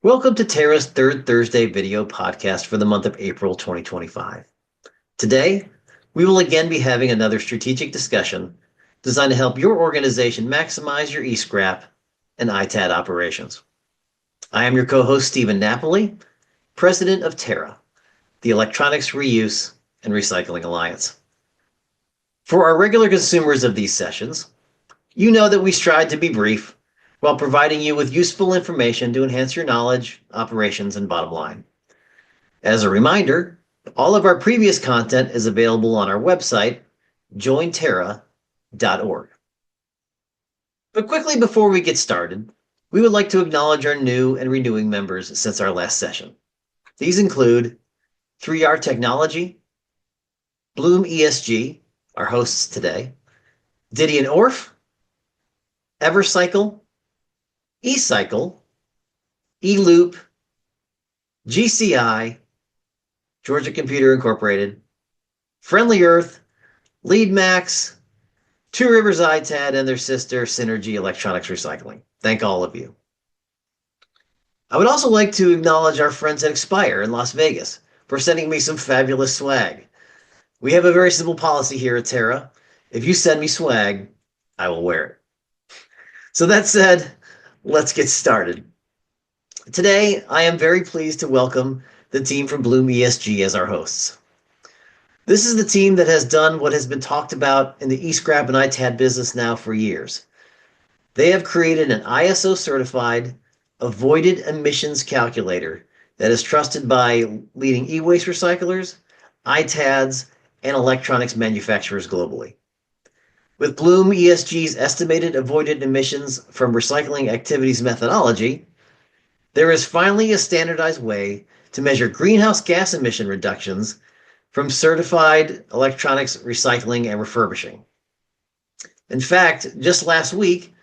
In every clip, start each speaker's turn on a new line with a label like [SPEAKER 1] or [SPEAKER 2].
[SPEAKER 1] Welcome to TERRA's third Thursday video podcast for the month of April 2025. Today, we will again be having another strategic discussion designed to help your organization maximize your e-scrap and ITAD operations. I am your co-host, Stephen Napoli, president of TERRA, the Electronics Reuse and Recycling Alliance. For our regular consumers of these sessions, you know that we strive to be brief while providing you with useful information to enhance your knowledge, operations, and bottom line. As a reminder, all of our previous content is available on our website, jointerra.org. But quickly before we get started, we would like to acknowledge our new and renewing members since our last session. These include 3R Technology, Bloom ESG, our hosts today, Didion Orff, Evercycle, eCycle, eLoop, GCI, Georgia Computer Incorporated, Friendly Earth, LeadMax, Two Rivers ITAD, and their sister Synergy Electronics Recycling. Thank all of you. I would also like to acknowledge our friends at Expire in Las Vegas for sending me some fabulous swag. We have a very simple policy here at TERRA. If you send me swag, I will wear it. So that said, let's get started. Today, I am very pleased to welcome the team from Bloom ESG as our hosts. This is the team that has done what has been talked about in the e-scrap and ITAD business now for years. They have created an ISO-certified avoided emissions calculator that is trusted by leading e-waste recyclers, ITADs, and electronics manufacturers globally. With Bloom ESG's estimated avoided emissions from recycling activities methodology, there is finally a standardized way to measure greenhouse gas emission reductions from certified electronics recycling and refurbishing. In fact, just last week,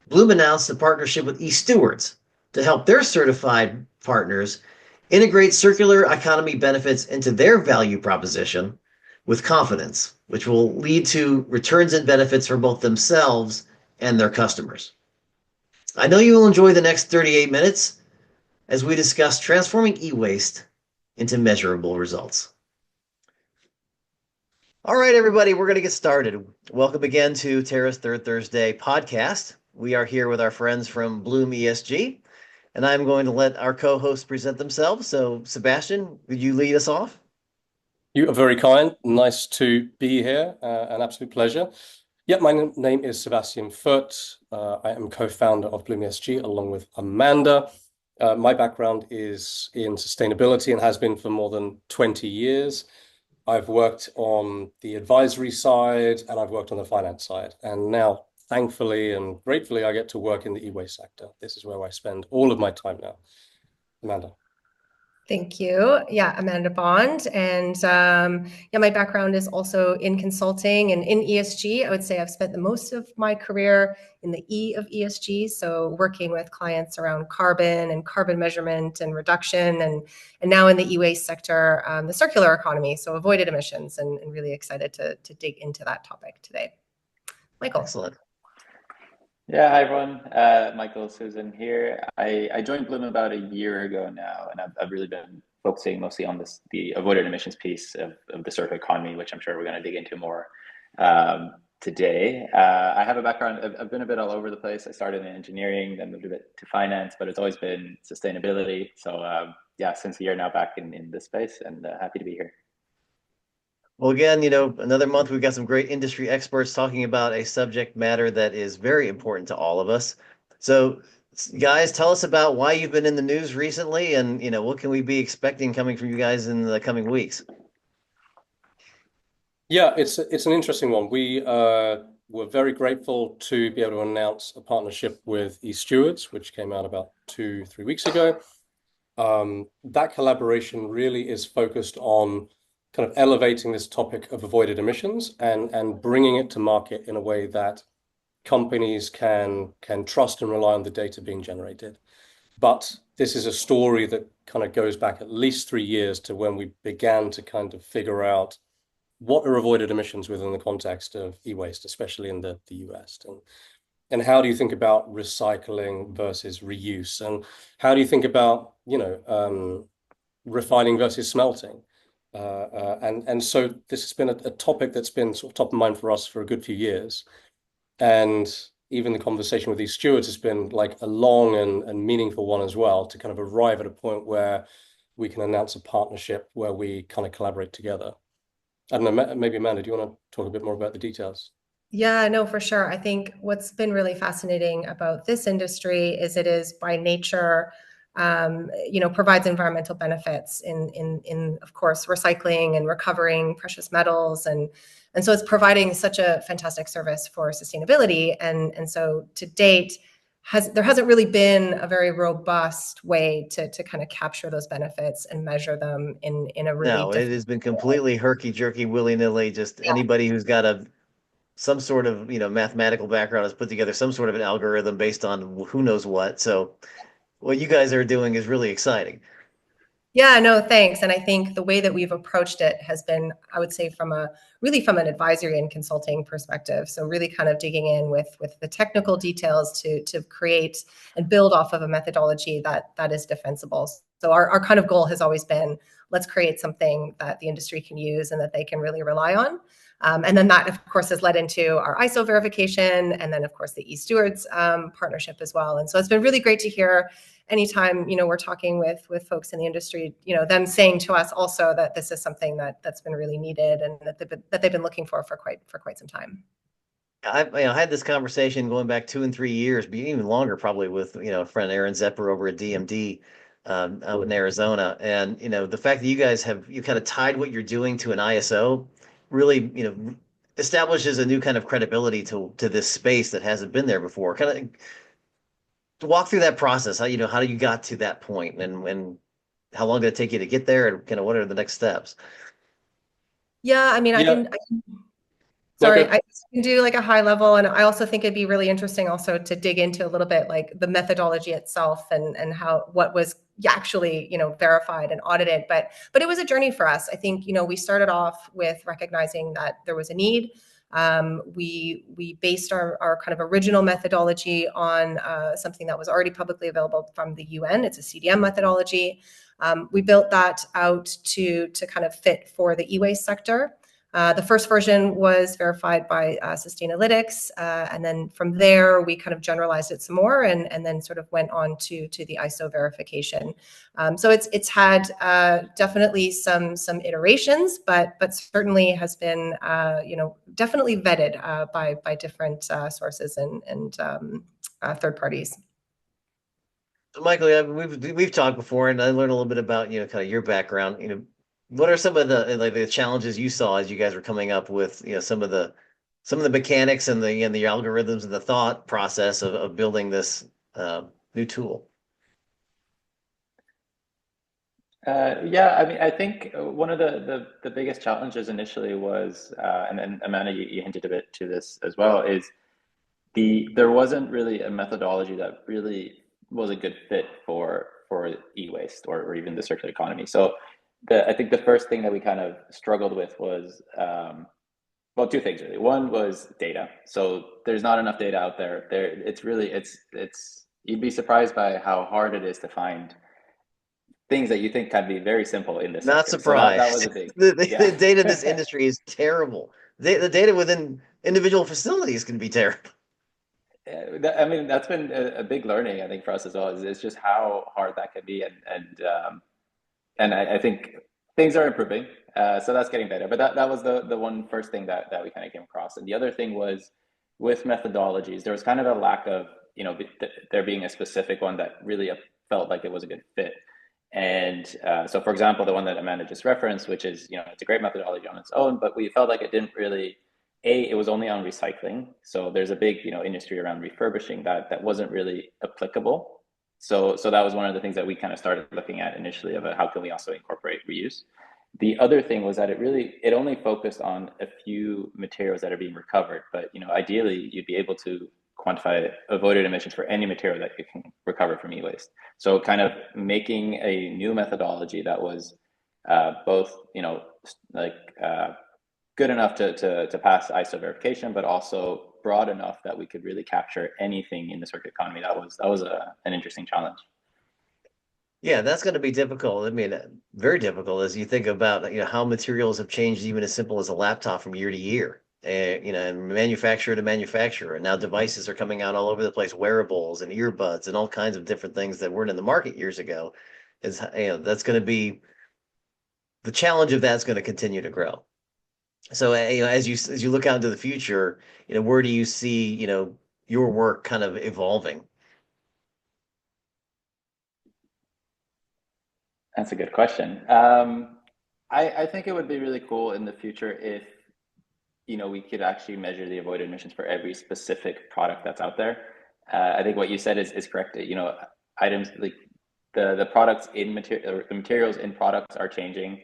[SPEAKER 1] Bloom announced a partnership with eStewards to help their certified partners integrate circular economy benefits into their value proposition with confidence, which will lead to returns and benefits for both themselves and their customers. I know you will enjoy the next 38 minutes as we discuss transforming e-waste into measurable results. All right, everybody, we're going to get started. Welcome again to TERRA's Third Thursday podcast. We are here with our friends from Bloom ESG, and I'm going to let our co-hosts present themselves. So, Sebastian, would you lead us off?
[SPEAKER 2] You are very kind. Nice to be here. An absolute pleasure. Yeah, my name is Sebastian Foot. I am co-founder of Bloom ESG along with Amanda. My background is in sustainability and has been for more than 20 years. I've worked on the advisory side and I've worked on the finance side. And now, thankfully and gratefully, I get to work in the e-waste sector. This is where I spend all of my time now. Amanda.
[SPEAKER 3] Thank you. Yeah, Amanda Bond. And my background is also in consulting and in ESG. I would say I've spent the most of my career in the E of ESG. So working with clients around carbon and carbon measurement and reduction, and now in the e-waste sector, the circular economy, so avoided emissions, and really excited to dig into that topic today. Michael.
[SPEAKER 1] Excellent.
[SPEAKER 4] Yeah, hi everyone. Michael Susan here. I joined Bloom about a year ago now, and I've really been focusing mostly on the avoided emissions piece of the circular economy, which I'm sure we're going to dig into more today. I have a background, I've been a bit all over the place. I started in engineering, then moved a bit to finance, but it's always been sustainability. So yeah, since a year now back in this space, and happy to be here.
[SPEAKER 1] Well, again, another month we've got some great industry experts talking about a subject matter that is very important to all of us. So, guys, tell us about why you've been in the news recently, and what can we be expecting coming from you guys in the coming weeks?
[SPEAKER 2] Yeah, it's an interesting one. We were very grateful to be able to announce a partnership with eStewards, which came out about 2-3 weeks ago. That collaboration really is focused on kind of elevating this topic of avoided emissions and bringing it to market in a way that companies can trust and rely on the data being generated. But this is a story that kind of goes back at least 3 years to when we began to kind of figure out what are avoided emissions within the context of e-waste, especially in the US. And And how do you think about recycling versus reuse? And how do you think about, refining versus smelting? And so this has been a topic that's been sort of top of mind for us for a good few years. And even the conversation with these stewards has been like a long and meaningful one as well, to kind of arrive at a point where we can announce a partnership where we kind of collaborate together. I don't know, maybe Amanda, do you want to talk a bit more about the details?
[SPEAKER 3] Yeah, no, for sure. I think what's been really fascinating about this industry is it is by nature, provides environmental benefits in of course recycling and recovering precious metals, and so it's providing such a fantastic service for sustainability. And so to date, there hasn't really been a very robust way to kind of capture those benefits and measure them in a really
[SPEAKER 1] No, it has been completely herky-jerky, willy-nilly. Just anybody who's got some sort of mathematical background has put together some sort of an algorithm based on who knows what. So what you guys are doing is really exciting.
[SPEAKER 3] Yeah, no, thanks. And I think the way that we've approached it has been, I would say, from an advisory and consulting perspective. So really kind of digging in with the technical details to create and build off of a methodology that is defensible. So our kind of goal has always been, let's create something that the industry can use and that they can really rely on. And then that, of course, has led into our ISO verification, and then, of course, the eStewards partnership as well. And so it's been really great to hear anytime we're talking with folks in the industry, them saying to us also that this is something that's been really needed and that they've been looking for quite some time.
[SPEAKER 1] I've had this conversation going back 2 and 3 years, even longer probably, with friend Aaron Zepper over at DMD out in Arizona. And the fact that you kind of tied what you're doing to an ISO really establishes a new kind of credibility to this space that hasn't been there before. Kind of walk through that process. How you got to that point, and how long did it take you to get there, and kind of what are the next steps?
[SPEAKER 3] Yeah, I mean, I can sorry, I can do like a high level, and I also think it'd be really interesting also to dig into a little bit like the methodology itself and what was actually verified and audited. But it was a journey for us. I think we started off with recognizing that there was a need. We based our kind of original methodology on something that was already publicly available from the UN. It's a CDM methodology. We built that out to kind of fit for the e-waste sector. The first version was verified by Sustainalytics, and then from there we kind of generalized it some more, and then sort of went on to the ISO verification. So it's had definitely some iterations, but certainly has been definitely vetted by different sources and third parties.
[SPEAKER 1] So Michael, we've talked before, and I learned a little bit about kind of your background. What are some of the challenges you saw as you guys were coming up with some of the mechanics and the algorithms and the thought process of building this new tool?
[SPEAKER 4] Yeah, I mean, I think one of the biggest challenges initially was, and then Amanda, you hinted a bit to this as well, is there wasn't really a methodology that really was a good fit for e-waste or even the circular economy. So I think the first thing that we kind of struggled with was, well, two things really. One was data. So there's not enough data out there. You'd be surprised by how hard it is to find things that you think can be very simple in this.
[SPEAKER 1] Not
[SPEAKER 4] sector.
[SPEAKER 1] surprised.
[SPEAKER 4] So that was a big.
[SPEAKER 1] The data in this industry is terrible. The data within individual facilities can be terrible.
[SPEAKER 4] I mean, that's been a big learning, I think, for us as well. Is just how hard that can be, and I think things are improving, so that's getting better. But that was the one first thing that we kind of came across. And the other thing was with methodologies, there was kind of a lack of there being a specific one that really felt like it was a good fit. And so, for example, the one that Amanda just referenced, which is it's a great methodology on its own, but we felt like it didn't really. It was only on recycling, so there's a big industry around refurbishing that wasn't really applicable. So that was one of the things that we kind of started looking at initially about how can we also incorporate reuse. The other thing was that it only focused on a few materials that are being recovered, but ideally you'd be able to quantify avoided emissions for any material that you can recover from e-waste. So kind of making a new methodology that was both good enough to pass ISO verification, but also broad enough that we could really capture anything in the circular economy. That was an interesting challenge.
[SPEAKER 1] Yeah, that's going to be difficult. I mean, very difficult as you think about, how materials have changed, even as simple as a laptop from year to year. And manufacturer to manufacturer. And now devices are coming out all over the place, wearables and earbuds and all kinds of different things that weren't in the market years ago. That's going to be the challenge of that's going to continue to grow. So, as you look out into the future, where do you see, your work kind of evolving?
[SPEAKER 4] That's a good question. I think it would be really cool in the future if, we could actually measure the avoided emissions for every specific product that's out there. I think what you said is correct. Items like the products in material, the materials in products are changing,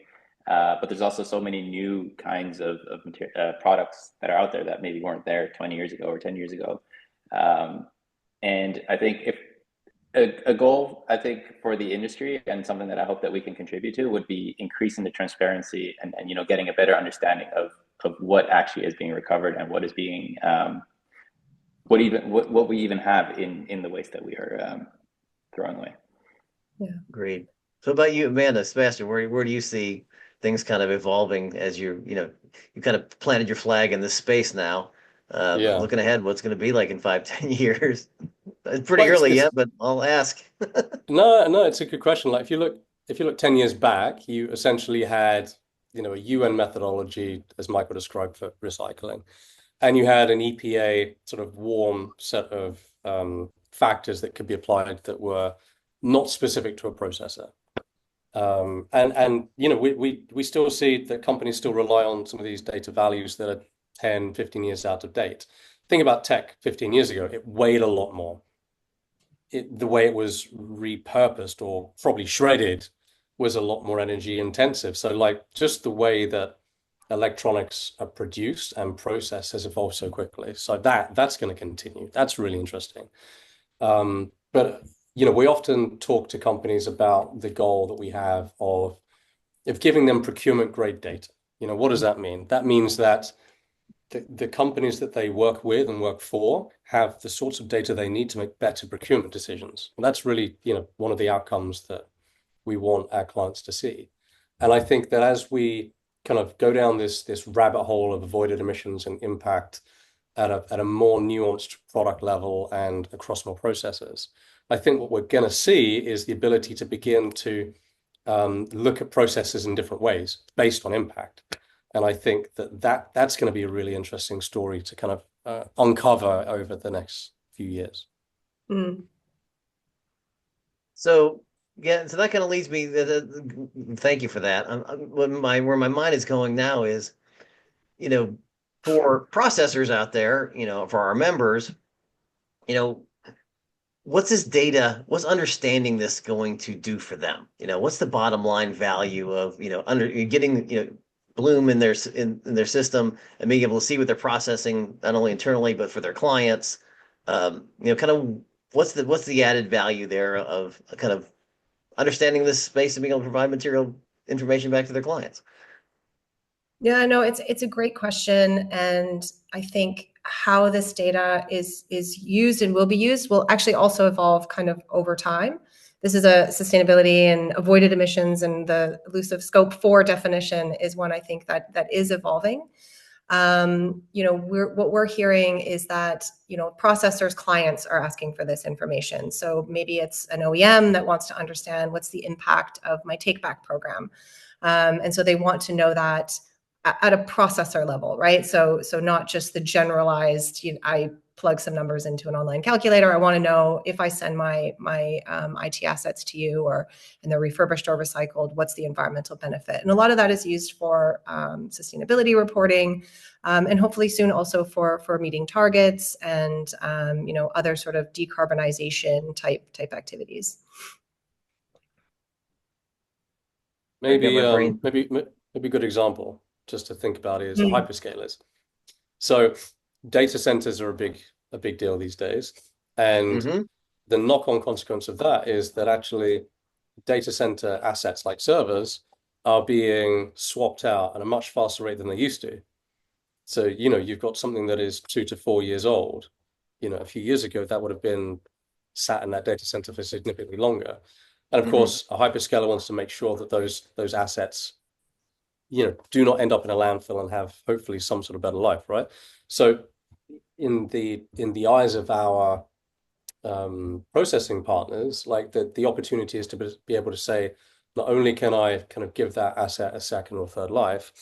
[SPEAKER 4] but there's also so many new kinds of products that are out there that maybe weren't there 20 years ago or 10 years ago. And I think if a goal, I think, for the industry, and something that I hope that we can contribute to, would be increasing the transparency and getting a better understanding of what actually is being recovered and what is being what we even have in the waste that we are throwing away.
[SPEAKER 3] Yeah.
[SPEAKER 1] Great. So about you, Amanda, Sebastian, where do you see things kind of evolving as you kind of planted your flag in this space now?
[SPEAKER 2] Yeah.
[SPEAKER 1] Looking ahead, what's going to be like in 5-10 years? It's pretty
[SPEAKER 2] Well,
[SPEAKER 1] early yet, but I'll ask.
[SPEAKER 2] No, it's a good question. Like if you look 10 years back, you essentially had, a UN methodology, as Michael described, for recycling. And you had an EPA sort of warm set of factors that could be applied that were not specific to a processor. And we still see that companies still rely on some of these data values that are 10, 15 years out of date. Think about tech 15 years ago, it weighed a lot more. The way it was repurposed or probably shredded was a lot more energy intensive. So like just the way that electronics are produced and processed has evolved so quickly. So that's going to continue. That's really interesting. But we often talk to companies about the goal that we have of giving them procurement grade data. What does that mean? That means that the companies that they work with and work for have the sorts of data they need to make better procurement decisions. And that's really, one of the outcomes that we want our clients to see. And I think that as we kind of go down this rabbit hole of avoided emissions and impact at a more nuanced product level and across more processes, I think what we're going to see is the ability to begin to look at processes in different ways based on impact. And I think that's going to be a really interesting story to kind of uncover over the next few years.
[SPEAKER 3] Mm.
[SPEAKER 1] So that kind of leads me. Thank you for that. Where my mind is going now is, for processors out there, for our members, what's this data? What's understanding this going to do for them? What's the bottom line value of getting Bloom in their system and being able to see what they're processing not only internally but for their clients. Kind of what's the added value there of kind of understanding this space and being able to provide material information back to their clients?
[SPEAKER 3] Yeah, no, it's a great question, and I think how this data is used and will be used will actually also evolve kind of over time. This is a sustainability and avoided emissions, and the elusive scope 4 definition is one I think that is evolving. What we're hearing is that, processors' clients are asking for this information. So maybe it's an OEM that wants to understand what's the impact of my take back program. And so they want to know that at a processor level, right? So not just the generalized, I plug some numbers into an online calculator. I want to know if I send my IT assets to you and they're refurbished or recycled, what's the environmental benefit? And a lot of that is used for sustainability reporting, and hopefully soon also for meeting targets and other sort of decarbonization type activities.
[SPEAKER 2] Maybe a good example just to think about is the hyperscalers. So data centers are a big deal these days. And the knock-on consequence of that is that actually data center assets like servers are being swapped out at a much faster rate than they used to. So, you know, you've got something that is 2 to 4 years old. You know, a few years ago, that would have been sat in that data center for significantly longer. And of course, a hyperscaler wants to make sure that those assets, you know, do not end up in a landfill and have hopefully some sort of better life, right? So in the eyes of our processing partners, like the opportunity is to be able to say, not only can I kind of give that asset a second or third life,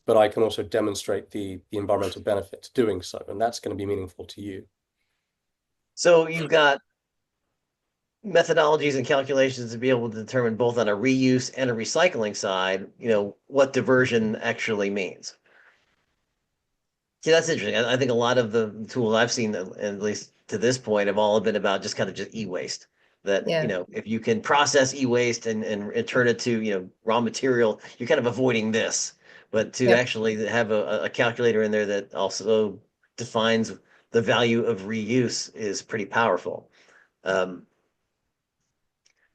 [SPEAKER 2] but I can also demonstrate the environmental benefit to doing so, and that's going to be meaningful to you.
[SPEAKER 1] So you've got methodologies and calculations to be able to determine both on a reuse and a recycling side, you know, what diversion actually means. See, that's interesting. I think a lot of the tools I've seen, at least to this point, have all been about just kind of just e-waste. That, you
[SPEAKER 3] Yeah.
[SPEAKER 1] know, if you can process e-waste and turn it to, you know, raw material, you're kind of avoiding this. But to
[SPEAKER 3] Yeah.
[SPEAKER 1] actually have a calculator in there that also defines the value of reuse is pretty powerful.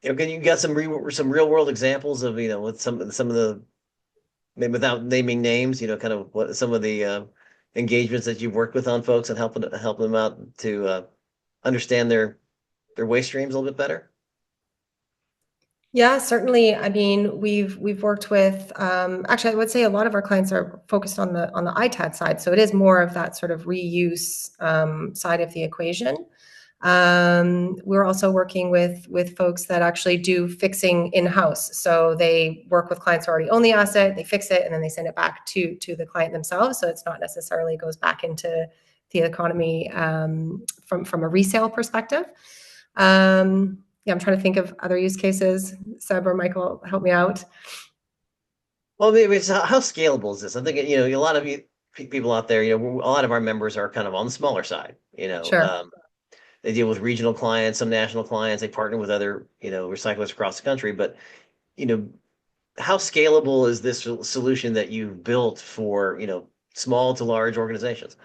[SPEAKER 1] You know, can you got some real world examples of, you know, with some of the, maybe without naming names, you know, kind of what some of the engagements that you've worked with on folks and help them out to understand their waste streams a little bit better?
[SPEAKER 3] Yeah, certainly. I mean, we've worked with actually, I would say a lot of our clients are focused on the ITAD side, so it is more of that sort of reuse side of the equation. We're also working with folks that actually do fixing in-house, so they work with clients who already own the asset, they fix it, and then they send it back to the client themselves. So it's not necessarily goes back into the economy from a resale perspective. Yeah, I'm trying to think of other use cases. Seb or Michael, help me out.
[SPEAKER 1] Well, maybe it's how scalable is this? I think, you know, a lot of people out there, you know, a lot of our members are kind of on the smaller side, you know.
[SPEAKER 3] Sure.
[SPEAKER 1] They deal with regional clients, some national clients, they partner with other, you know, recyclers across the country. But, you know, how scalable is this solution that you've built for, you know, small to large organizations?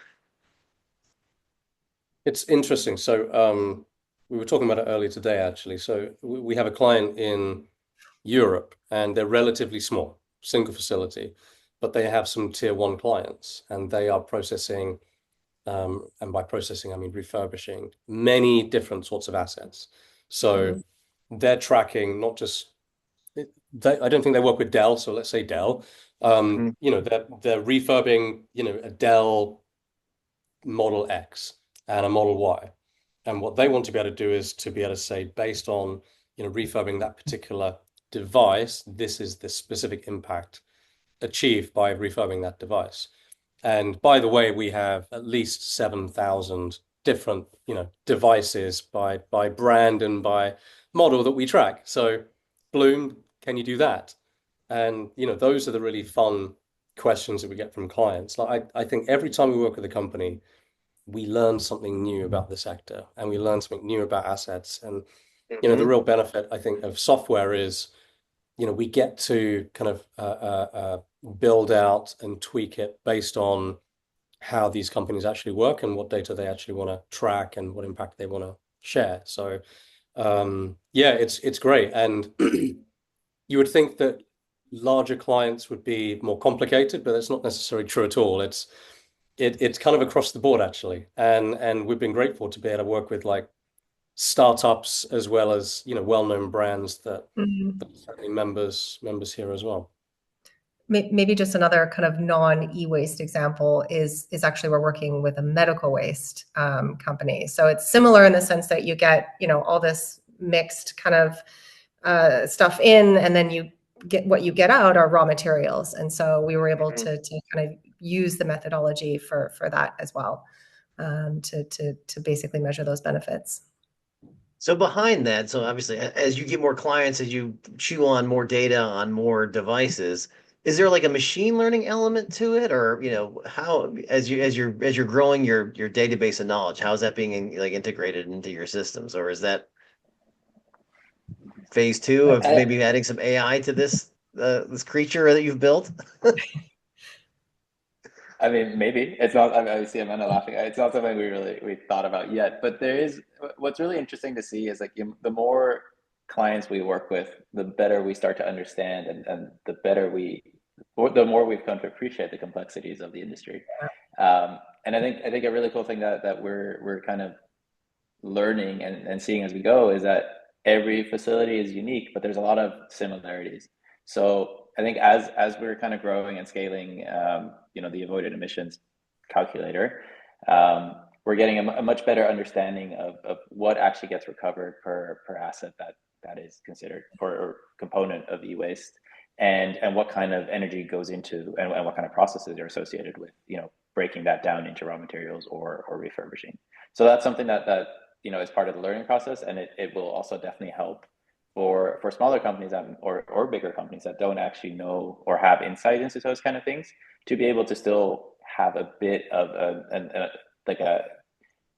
[SPEAKER 2] It's interesting. So we were talking about it earlier today, actually. So we have a client in Europe, and they're relatively small, single facility, but they have some tier one clients, and they are processing, and by processing, I mean refurbishing many different sorts of assets. So they're tracking not just, I don't think they work with Dell, so let's say Dell.
[SPEAKER 1] Mhm.
[SPEAKER 2] You know, they're refurbing, you know, a Dell Model X and a Model Y. And what they want to be able to do is to be able to say, based on, you know, refurbing that particular device, this is the specific impact achieved by refurbing that device. And by the way, we have at least 7,000 different, you know, devices by brand and by model that we track. So Bloom, can you do that? And, you know, those are the really fun questions that we get from clients. Like I think every time we work with a company, we learn something new about the sector and we learn something new about assets. And, you know, the real benefit, I think, of software is, you know, we get to kind of build out and tweak it based on how these companies actually work and what data they actually want to track and what impact they want to share. So, yeah, it's great. And you would think that larger clients would be more complicated, but that's not necessarily true at all. It's kind of across the board actually, and we've been grateful to be able to work with like startups as well as, you know, well-known brands that
[SPEAKER 3] Mhm.
[SPEAKER 2] certainly members here as well.
[SPEAKER 3] Maybe just another kind of non-e-waste example is actually we're working with a medical waste company. So it's similar in the sense that you get, you know, all this mixed kind of stuff in, and then you get what you get out are raw materials. And so we were able to kind of use the methodology for that as well, to basically measure those benefits.
[SPEAKER 1] So behind that, so obviously, as you get more clients, as you chew on more data on more devices, is there like a machine learning element to it, or, you know, how as you're growing your database of knowledge, how is that being like integrated into your systems, or is that phase two of maybe adding some AI to this creature that you've built?
[SPEAKER 4] I mean, maybe it's not. I mean, I see Amanda laughing. It's not something we thought about yet. But there is what's really interesting to see is like the more clients we work with, the better we start to understand, and the better we the more we've come to appreciate the complexities of the industry. And I think a really cool thing that we're kind of learning and seeing as we go is that every facility is unique, but there's a lot of similarities. So I think as we're kind of growing and scaling, the avoided emissions calculator, we're getting a much better understanding of what actually gets recovered per asset that is considered or component of e-waste, and what kind of energy goes into and what kind of processes are associated with breaking that down into raw materials or refurbishing. So that's something that is part of the learning process, and it will also definitely help for smaller companies or bigger companies that don't actually know or have insight into those kind of things, to be able to still have a bit of a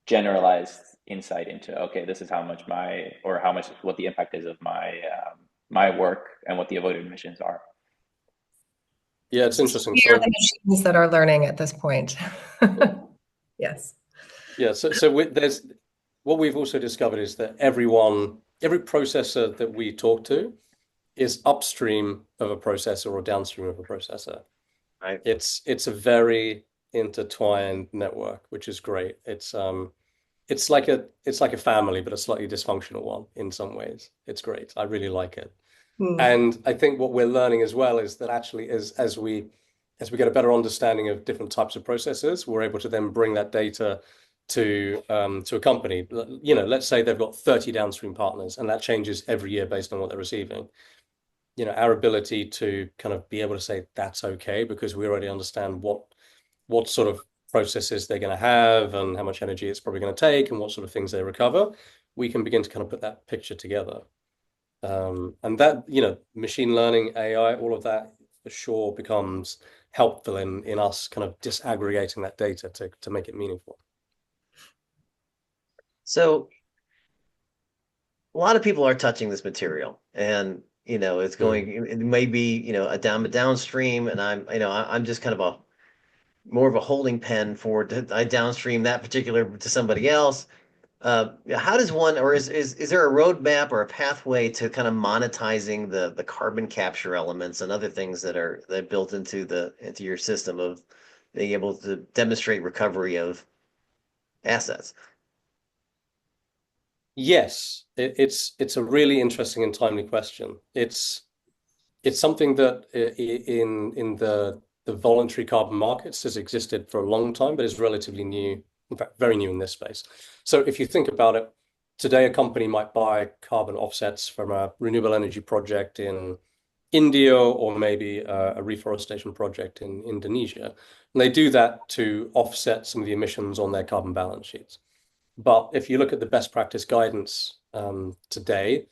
[SPEAKER 4] generalized insight into, okay, this is what the impact is of my work and what the avoided emissions are.
[SPEAKER 2] Yeah, it's interesting.
[SPEAKER 3] We are the machines that are learning at this point. Yes.
[SPEAKER 2] Yeah. So there's what we've also discovered is that every processor that we talk to is upstream of a processor or downstream of a processor.
[SPEAKER 1] Right.
[SPEAKER 2] It's a very intertwined network, which is great. It's like a family, but a slightly dysfunctional one in some ways. It's great. I really like it. And I think what we're learning as well is that actually as we get a better understanding of different types of processes, we're able to then bring that data to a company. Let's say they've got 30 downstream partners, and that changes every year based on what they're receiving. Our ability to kind of be able to say that's okay, because we already understand what sort of processes they're going to have and how much energy it's probably going to take and what sort of things they recover. We can begin to kind of put that picture together. And that, machine learning, AI, all of that for sure becomes helpful in us kind of disaggregating that data to make it meaningful.
[SPEAKER 1] So a lot of people are touching this material, and it's going. It may be a downstream, and I'm just kind of more of a holding pen for I downstream that particular to somebody else. How does one, or is there a roadmap or a pathway to kind of monetizing the carbon capture elements and other things that are built into your system of being able to demonstrate recovery of assets?
[SPEAKER 2] Yes, it's a really interesting and timely question. It's something that in the voluntary carbon markets has existed for a long time, but is relatively new. In fact, very new in this space. So if you think about it, today a company might buy carbon offsets from a renewable energy project in India, or maybe a reforestation project in Indonesia. And they do that to offset some of the emissions on their carbon balance sheets. But if you look at the best practice guidance today,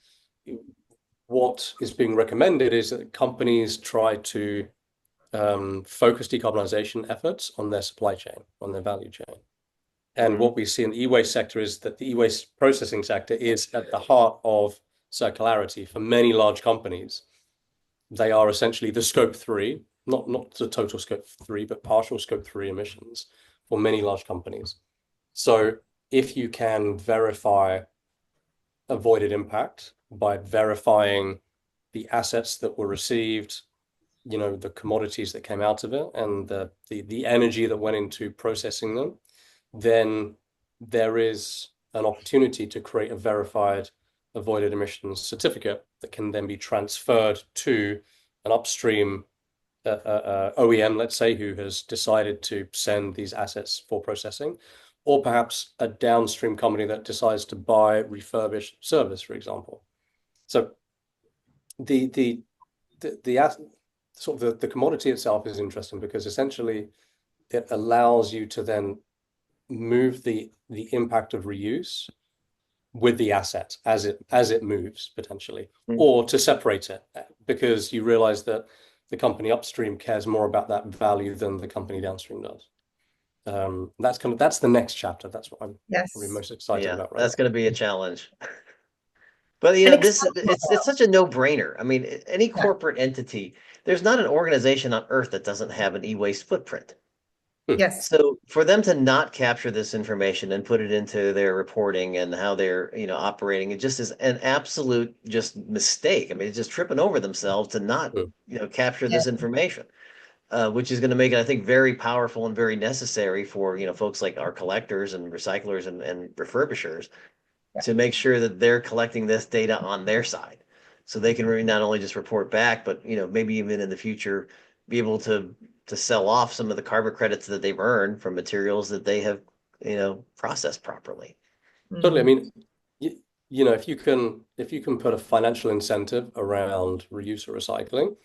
[SPEAKER 2] what is being recommended is that companies try to focus decarbonization efforts on their supply chain, on their value chain. And what we see in the e-waste sector is that the e-waste processing sector is at the heart of circularity for many large companies. They are essentially the scope 3, not the total scope 3, but partial scope 3 emissions for many large companies. So if you can verify avoided impact by verifying the assets that were received, the commodities that came out of it, and the energy that went into processing them, then there is an opportunity to create a verified avoided emissions certificate that can then be transferred to an upstream OEM, let's say, who has decided to send these assets for processing, or perhaps a downstream company that decides to buy refurbished service, for example. So the commodity itself is interesting because essentially it allows you to then move the impact of reuse with the asset as it moves potentially, or to separate it because you realize that the company upstream cares more about that value than the company downstream does. That's the next chapter. That's what I'm probably most excited about.
[SPEAKER 1] That's going to be a challenge. But it's such a no-brainer. I mean, any corporate entity, there's not an organization on earth that doesn't have an e-waste footprint.
[SPEAKER 3] Yes.
[SPEAKER 1] So for them to not capture this information and put it into their reporting and how they're, operating, it just is an absolute just mistake. I mean, it's just tripping over themselves to not,
[SPEAKER 2] Mm.
[SPEAKER 1] capture
[SPEAKER 3] Yeah.
[SPEAKER 1] this information, which is going to make it, I think, very powerful and very necessary for, folks like our collectors and recyclers and refurbishers
[SPEAKER 3] Yeah.
[SPEAKER 1] to make sure that they're collecting this data on their side. So they can really not only just report back, but, maybe even in the future, be able to sell off some of the carbon credits that they've earned from materials that they have, processed properly.
[SPEAKER 2] Totally. I
[SPEAKER 3] Mhm.
[SPEAKER 2] mean, if you can put a financial incentive around reuse or recycling,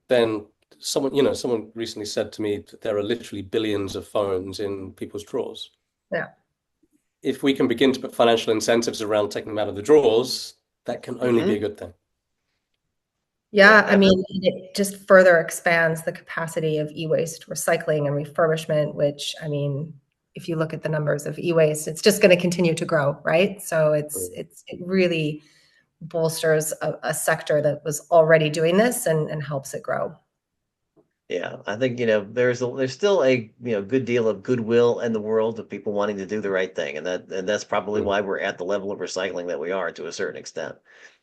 [SPEAKER 2] then someone recently said to me that there are literally billions of phones in people's drawers.
[SPEAKER 3] Yeah.
[SPEAKER 2] If we can begin to put financial incentives around taking them out of the drawers, that can only be a good thing.
[SPEAKER 3] Yeah, I
[SPEAKER 1] Yeah,
[SPEAKER 3] mean, it just further expands the capacity of e-waste recycling and refurbishment, which, I mean, if you look at the numbers of e-waste, it's just going to continue to grow, right? So it really bolsters a sector that was already doing this and helps it grow.
[SPEAKER 1] yeah. I think, there's still a, good deal of goodwill in the world of people wanting to do the right thing. And that's probably
[SPEAKER 2] Mm.
[SPEAKER 1] why we're at the level of recycling that we are to a certain extent.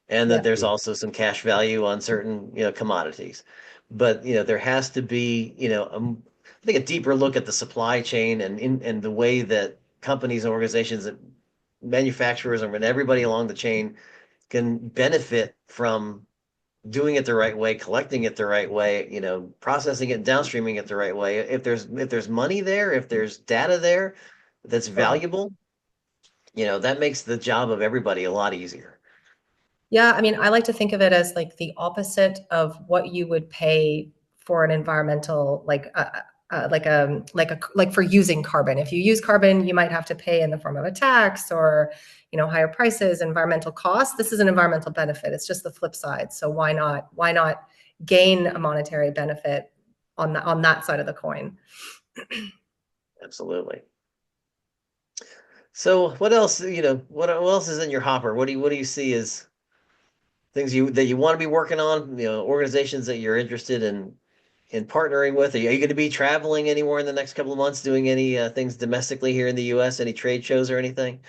[SPEAKER 1] And that
[SPEAKER 3] Yeah.
[SPEAKER 1] there's
[SPEAKER 2] Mm.
[SPEAKER 1] also some cash value on certain, commodities. But, there has to be, I think a deeper look at the supply chain and the way that companies and organizations and manufacturers and everybody along the chain can benefit from doing it the right way, collecting it the right way, processing it, downstreaming it the right way. If there's money there, if there's data there that's
[SPEAKER 3] Totally.
[SPEAKER 1] valuable, that makes the job of everybody a lot easier.
[SPEAKER 3] Yeah, I mean, I like to think of it as like the opposite of what you would pay for an environmental, like for using carbon. If you use carbon, you might have to pay in the form of a tax or, higher prices, environmental costs. This is an environmental benefit. It's just the flip side. So why not gain a monetary benefit on that side of the coin?
[SPEAKER 1] Absolutely. So what else, what else is in your hopper? What do you see as things that you want to be working on, organizations that you're interested in partnering with? Are you going to be traveling anywhere in the next couple of months, doing any things domestically here in the US, any trade shows or anything?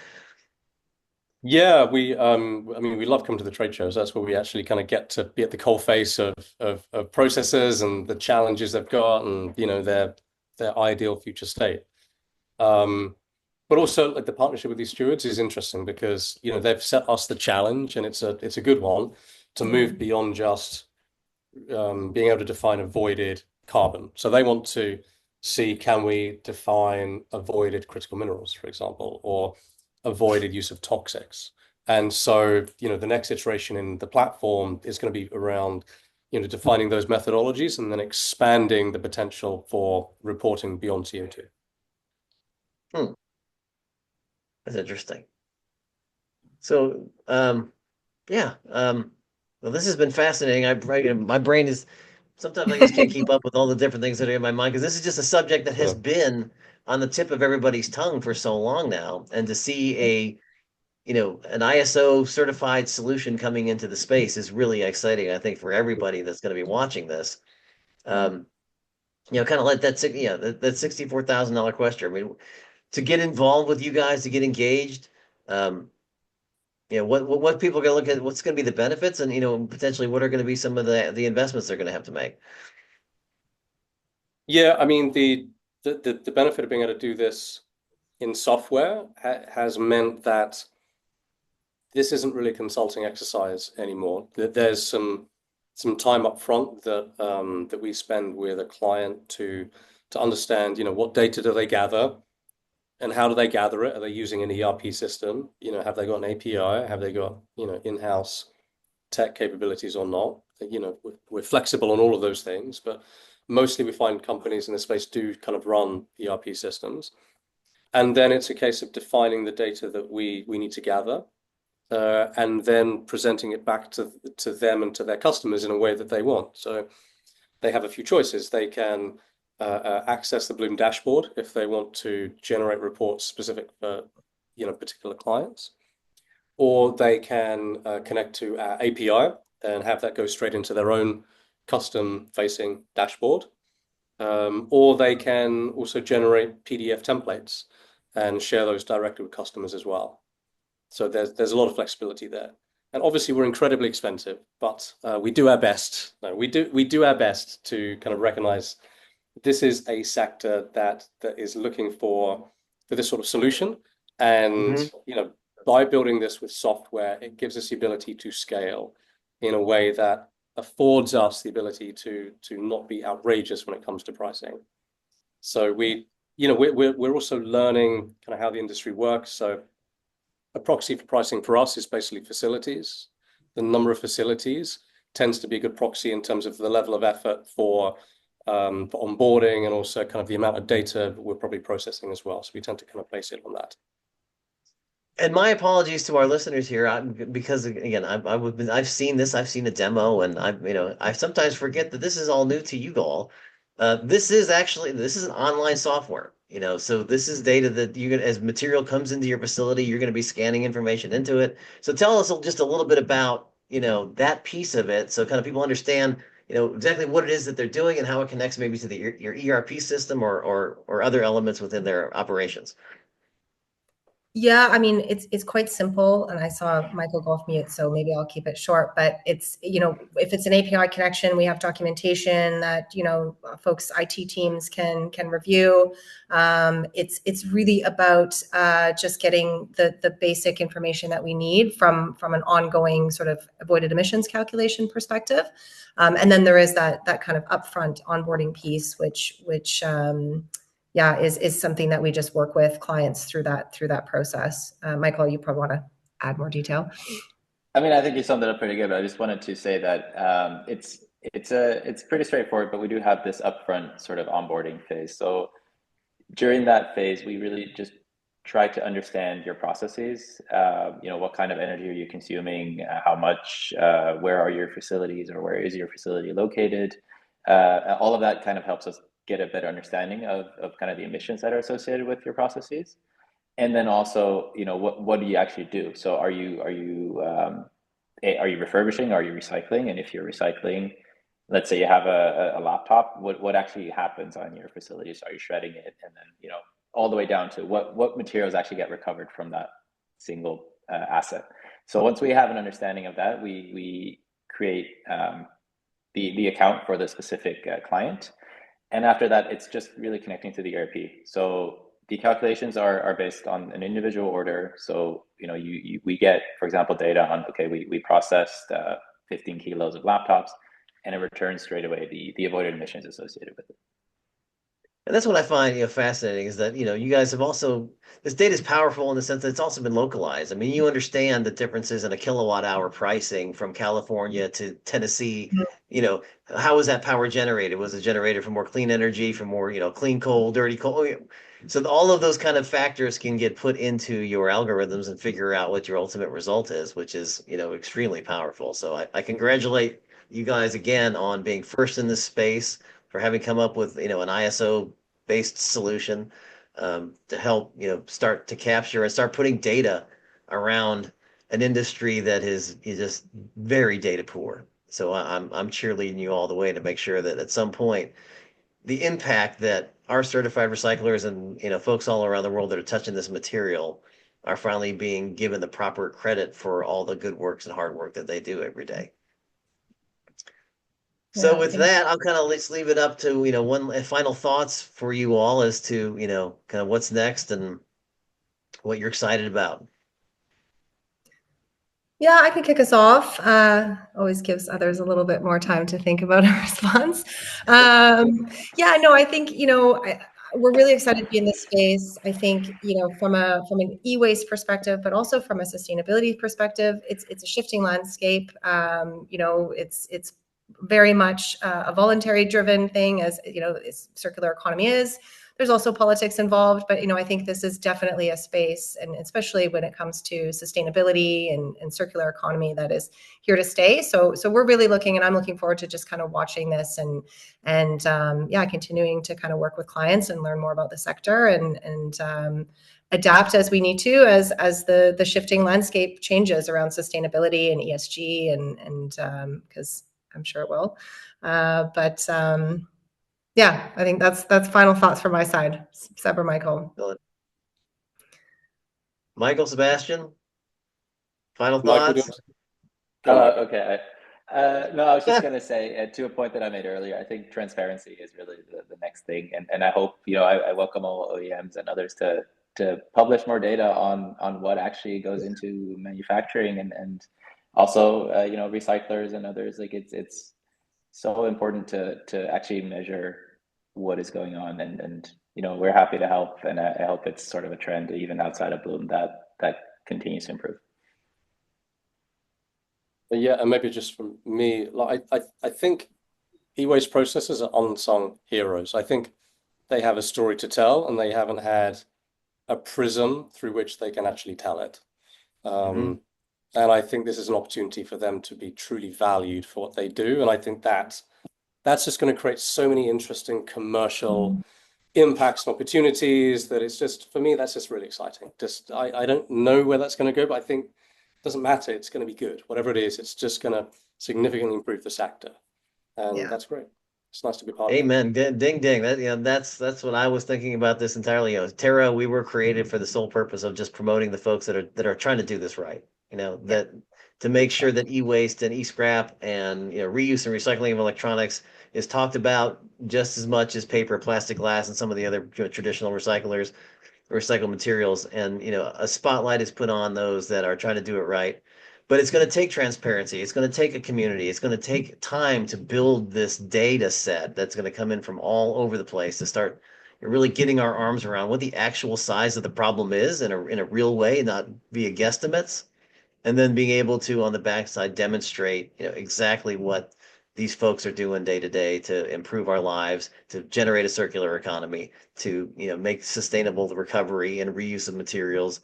[SPEAKER 2] Yeah, I mean, we love coming to the trade shows. That's where we actually kind of get to be at the coalface of processes and the challenges they've got, and their ideal future state. Um, but also, like, the partnership with these stewards is interesting because they've set us the challenge, and it's a good one to move
[SPEAKER 3] Mhm.
[SPEAKER 2] beyond just being able to define avoided carbon. So they want to see, can we define avoided critical minerals, for example, or avoided use of toxics. And so, the next iteration in the platform is going to be around, defining those methodologies and then expanding the potential for reporting beyond CO2.
[SPEAKER 1] Hmm, that's interesting. So, yeah, well, this has been fascinating. My brain is sometimes I just can't keep up with all the different things that are in my mind because this is just a subject that has
[SPEAKER 2] Yeah.
[SPEAKER 1] been on the tip of everybody's tongue for so long now, and to see an ISO certified solution coming into the space is really exciting. I think for everybody that's going to be watching this, um, kind of like that $64,000 question. I mean, to get involved with you guys, to get engaged. Um, what people are going to look at, what's going to be the benefits, and potentially what are going to be some of the investments they're going to have to make.
[SPEAKER 2] Yeah, I mean, the benefit of being able to do this in software has meant that this isn't really a consulting exercise anymore. There's some time up front that we spend with a client to understand, what data do they gather and how do they gather it? Are they using an ERP system? Have they got an API? Have they got, in-house tech capabilities or not? We're flexible on all of those things, but mostly we find companies in this space do kind of run ERP systems. And then it's a case of defining the data that we need to gather, and then presenting it back to them and to their customers in a way that they want. So they have a few choices. They can access the Bloom dashboard if they want to generate reports specific for particular clients, or they can connect to our API and have that go straight into their own custom-facing dashboard. or they can also generate PDF templates and share those directly with customers as well. So there's a lot of flexibility there. And obviously we're incredibly expensive, but we do our best. No, we do our best to kind of recognize this is a sector that is looking for this sort of solution. And by building this with software, it gives us the ability to scale in a way that affords us the ability to not be outrageous when it comes to pricing. So we're also learning kind of how the industry works. So a proxy for pricing for us is basically facilities. The number of facilities tends to be a good proxy in terms of the level of effort for onboarding, and also kind of the amount of data we're probably processing as well. So we tend to kind of base it on that.
[SPEAKER 1] And my apologies to our listeners here, because again, I've seen this, I've seen a demo, and I sometimes forget that this is all new to you all. This is an online software, so this is data that as material comes into your facility, you're going to be scanning information into it. So tell us just a little bit about, that piece of it, so kind of people understand, exactly what it is that they're doing and how it connects maybe to your ERP system or other elements within their operations.
[SPEAKER 3] Yeah, I mean, it's quite simple, and I saw Michael go off mute, so maybe I'll keep it short. But it's, if it's an API connection, we have documentation that, folks, IT teams can review. It's really about just getting the basic information that we need from an ongoing sort of avoided emissions calculation perspective. And then there is that kind of upfront onboarding piece, which is something that we just work with clients through that process. Michael, you probably want to add more detail.
[SPEAKER 4] I mean, I think you summed it up pretty good, but I just wanted to say that it's pretty straightforward, but we do have this upfront sort of onboarding phase. So during that phase, we really just try to understand your processes. What kind of energy are you consuming? How much? Where are your facilities, or where is your facility located? All of that kind of helps us get a better understanding of kind of the emissions that are associated with your processes. And then also, what do you actually do? So are you refurbishing? Are you recycling? And if you're recycling, let's say you have a laptop, what actually happens on your facilities? Are you shredding it? And then, all the way down to what materials actually get recovered from that single asset. So once we have an understanding of that, we create the account for the specific client. And after that, it's just really connecting to the ERP. So the calculations are based on an individual order. So, we get, for example, data on, okay, we processed 15 kilos of laptops, and it returns straight away the avoided emissions associated with it.
[SPEAKER 1] And that's what I find, fascinating, is that, you guys have also, this data is powerful in the sense that it's also been localized. I mean, you understand the differences in a kilowatt hour pricing from California to Tennessee. How was that power generated? Was it generated from more clean energy, from more, clean coal, dirty coal? So all of those kind of factors can get put into your algorithms and figure out what your ultimate result is, which is, extremely powerful. So I congratulate you guys again on being first in this space, for having come up with, an ISO-based solution to help, start to capture and start putting data around an industry that is just very data poor. So I'm cheerleading you all the way to make sure that at some point, the impact that our certified recyclers and, folks all around the world that are touching this material are finally being given the proper credit for all the good works and hard work that they do every day. So with that, I'll kind of let's leave it up to, one final thoughts for you all as to, kind of what's next and what you're excited about.
[SPEAKER 3] Yeah, I can kick us off. Always gives others a little bit more time to think about a response. I think, we're really excited to be in this space. I think, from an e-waste perspective, but also from a sustainability perspective, it's a shifting landscape. It's very much a voluntary driven thing, as circular economy is. There's also politics involved, but I think this is definitely a space, and especially when it comes to sustainability and circular economy, that is here to stay. So we're really looking, and I'm looking forward to just kind of watching this and continuing to kind of work with clients and learn more about the sector and adapt as we need to as the shifting landscape changes around sustainability and ESG and because I'm sure it will. Yeah, I think that's final thoughts from my side. Seb or Michael?
[SPEAKER 1] Michael, Sebastian, final
[SPEAKER 2] Michael, do you
[SPEAKER 1] thoughts?
[SPEAKER 2] want to go, Michael?
[SPEAKER 4] Okay. No, I was just going to say to a point that I made earlier, I think transparency is really the next thing. And I hope, I welcome all OEMs and others to publish more data on what actually goes into manufacturing and also, recyclers and others. Like it's so important to actually measure what is going on. And we're happy to help. And I hope it's sort of a trend even outside of Bloom that continues to improve.
[SPEAKER 2] Yeah, and maybe just from me, like I think e-waste processors are unsung heroes. I think they have a story to tell, and they haven't had a prism through which they can actually tell it. And I think this is an opportunity for them to be truly valued for what they do. And I think that's just going to create so many interesting commercial impacts and opportunities that it's just, for me, that's just really exciting. Just I don't know where that's going to go, but I think it doesn't matter. It's going to be good. Whatever it is, it's just going to significantly improve the sector. And that's great. It's nice to be part of it.
[SPEAKER 1] Amen. Ding ding. That's what I was thinking about this entirely. TERRA, we were created for the sole purpose of just promoting the folks that are trying to do this right. That to make sure that e-waste and e-scrap and reuse and recycling of electronics is talked about just as much as paper, plastic, glass, and some of the other traditional recycled materials. And a spotlight is put on those that are trying to do it right. But it's going to take transparency. It's going to take a community. It's going to take time to build this data set that's going to come in from all over the place to start really getting our arms around what the actual size of the problem is in a real way, not via guesstimates, and then being able to on the backside demonstrate exactly what these folks are doing day to day to improve our lives, to generate a circular economy, to make sustainable the recovery and reuse of materials,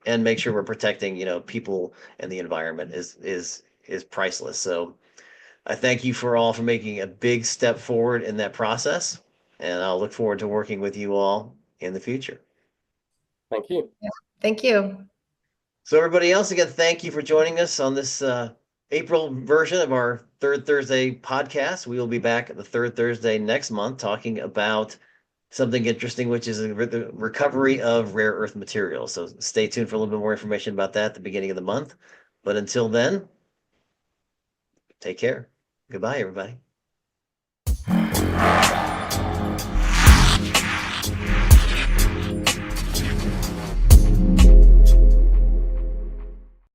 [SPEAKER 1] and make sure we're protecting people and the environment is priceless. So I thank you for all for making a big step forward in that process, and I'll look forward to working with you all in the future.
[SPEAKER 2] Thank you.
[SPEAKER 3] Yeah. Thank you.
[SPEAKER 1] So everybody else, again, thank you for joining us on this April version of our Third Thursday podcast. We will be back the third Thursday next month talking about something interesting, which is the recovery of rare earth materials. So stay tuned for a little bit more information about that at the beginning of the month. But until then, take care. Goodbye, everybody.